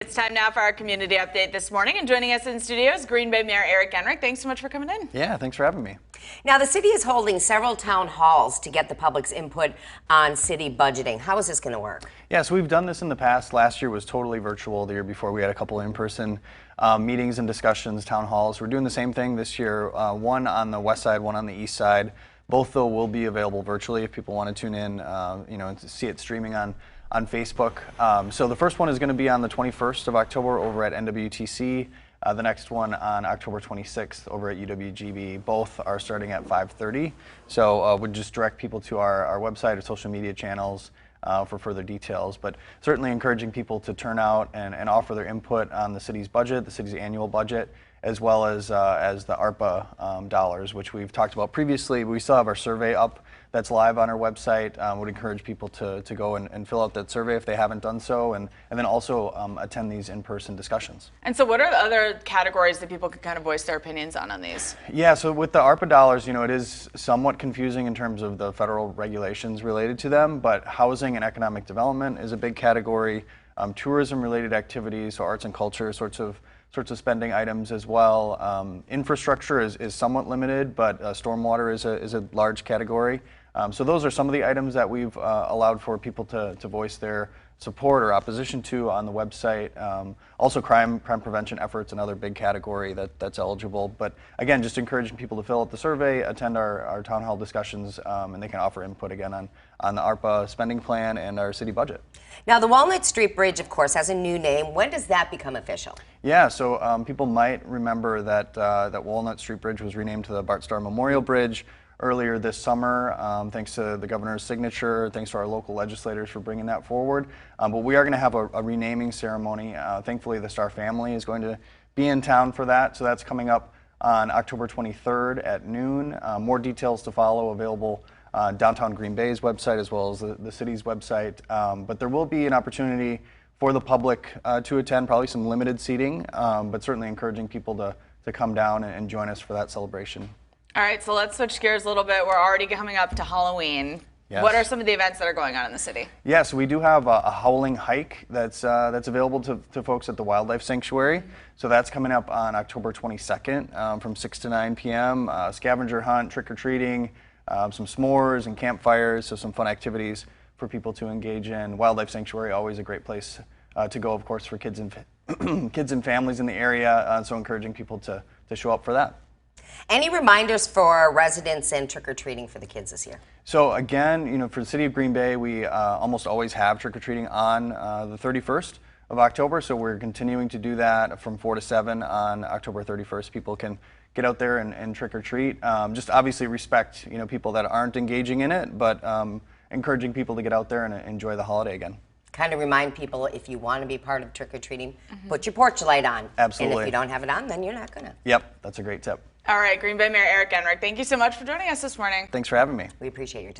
It's time now for our community update this morning, and joining us in studio is Green Bay Mayor Eric Enrick. Thanks so much for coming in. Yeah, thanks for having me. Now, the city is holding several town halls to get the public's input on city budgeting. How is this going to work? Yeah, so we've done this in the past. Last year was totally virtual. The year before we had a couple in-person meetings and discussions, town halls. We're doing the same thing this year, one on the west side, one on the east side. Both, though, will be available virtually if people want to tune in, and to see it streaming on Facebook. So the first one is going to be on the 21st of October over at NWTC. The next one on October 26th over at UWGB. Both are starting at 5:30. So would just direct people to our website or social media channels for further details. But certainly encouraging people to turn out and offer their input on the city's budget, the city's annual budget, as well as the ARPA dollars, which we've talked about previously. We still have our survey up that's live on our website. Would encourage people to go and fill out that survey if they haven't done so, and then also attend these in-person discussions. And so what are the other categories that people could kind of voice their opinions on these? Yeah, so with the ARPA dollars, it is somewhat confusing in terms of the federal regulations related to them, but housing and economic development is a big category. Tourism-related activities, so arts and culture sorts of spending items as well. Infrastructure is somewhat limited, but stormwater is a large category. So those are some of the items that we've allowed for people to voice their support or opposition to on the website. Also crime prevention efforts, another big category that's eligible. But again, just encouraging people to fill out the survey, attend our town hall discussions, and they can offer input again on the ARPA spending plan and our city budget. Now, the Walnut Street Bridge, of course, has a new name. When does that become official? Yeah, so people might remember that Walnut Street Bridge was renamed to the Bart Starr Memorial Bridge earlier this summer, thanks to the governor's signature, thanks to our local legislators for bringing that forward. But we are going to have a renaming ceremony. Thankfully, the Starr family is going to be in town for that, so that's coming up on October 23rd at noon. More details to follow, available on Downtown Green Bay's website as well as the city's website. But there will be an opportunity for the public to attend, probably some limited seating, but certainly encouraging people to come down and join us for that celebration. All right, so let's switch gears a little bit. We're already coming up to Halloween. Yes. What are some of the events that are going on in the city? Yeah, so we do have a howling hike that's available to folks at the Wildlife Sanctuary. So that's coming up on October 22nd from 6 to 9 p.m. Scavenger hunt, trick-or-treating, some s'mores and campfires, so some fun activities for people to engage in. Wildlife Sanctuary, always a great place to go, of course, for kids and kids and families in the area. So encouraging people to show up for that. Any reminders for residents and trick-or-treating for the kids this year? So again, for the city of Green Bay, we almost always have trick-or-treating on the 31st of October. So we're continuing to do that from 4 to 7 on October 31st. People can get out there and trick-or-treat. Just obviously respect, people that aren't engaging in it, but encouraging people to get out there and enjoy the holiday again. Kind of remind people, if you want to be part of trick-or-treating, put your porch light on. Absolutely. And if you don't have it on, then you're not going to. Yep, that's a great tip. All right, Green Bay Mayor Eric Enrick, thank you so much for joining us this morning. Thanks for having me. We appreciate your time.